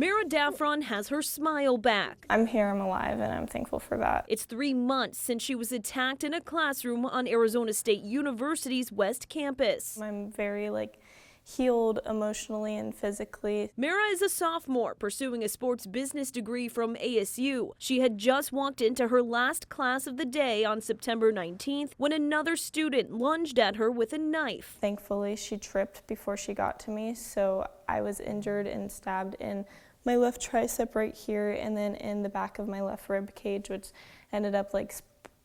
Lonnie Daffron has her smile back. I'm here, I'm alive, and I'm thankful for that. It's 3 months since she was attacked in a classroom on Arizona State University's West Campus. I'm very healed emotionally and physically. Mara is a sophomore pursuing a sports business degree from ASU. She had just walked into her last class of the day on September 19th when another student lunged at her with a knife. Thankfully, she tripped before she got to me, so I was injured and stabbed in my left tricep right here and then in the back of my left rib cage, which ended up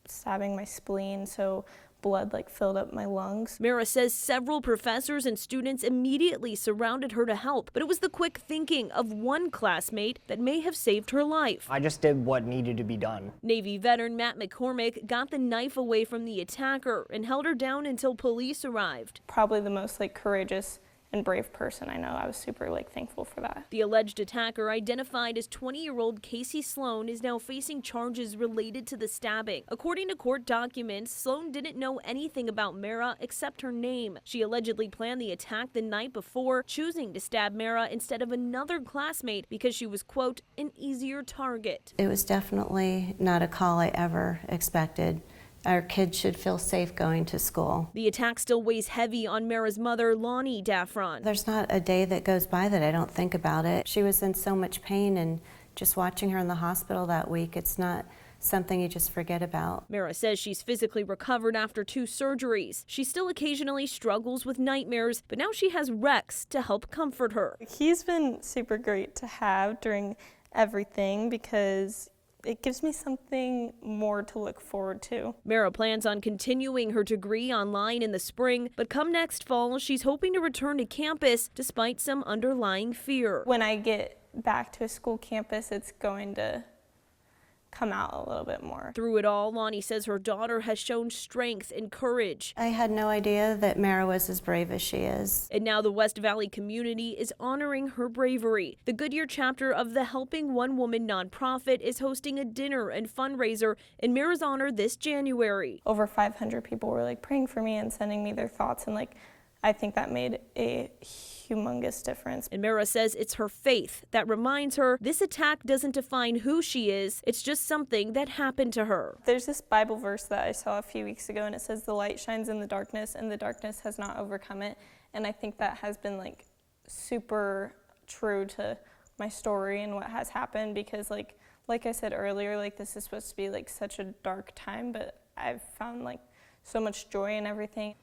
stabbing my spleen, so blood filled up my lungs. Mara says several professors and students immediately surrounded her to help, but it was the quick thinking of one classmate that may have saved her life. I just did what needed to be done. Navy veteran McCormack got the knife away from the attacker and held her down until police arrived. Probably the most courageous and brave person I know. I was super thankful for that. The alleged attacker, identified as 20-year-old Casey Sloan, is now facing charges related to the stabbing. According to court documents, Sloan didn't know anything about Mara except her name. She allegedly planned the attack the night before, choosing to stab Mara instead of another classmate because she was, quote, an easier target. It was definitely not a call I ever expected. Our kids should feel safe going to school. The attack still weighs heavy on Mara's mother, Lonnie Daffron. There's not a day that goes by that I don't think about it. She was in so much pain, and just watching her in the hospital that week, it's not something you just forget about. Mara says she's physically recovered after 2 surgeries. She still occasionally struggles with nightmares, but now she has Rex to help comfort her. He's been super great to have during everything because it gives me something more to look forward to. Mara plans on continuing her degree online in the spring, but come next fall, she's hoping to return to campus despite some underlying fear. When I get back to a school campus, it's going to come out a little bit more. Through it all, Lonnie says her daughter has shown strength and courage. I had no idea that Mara was as brave as she is. And now the West Valley community is honoring her bravery. The Goodyear chapter of the Helping One Woman nonprofit is hosting a dinner and fundraiser in Mara's honor this January. Over 500 people were praying for me and sending me their thoughts, and I think that made a humongous difference. And Mara says it's her faith that reminds her this attack doesn't define who she is, it's just something that happened to her. There's this Bible verse that I saw a few weeks ago, and it says the light shines in the darkness and the darkness has not overcome it. And I think that has been super true to my story and what has happened, because like I said earlier, this is supposed to be such a dark time, but I've found so much joy in everything.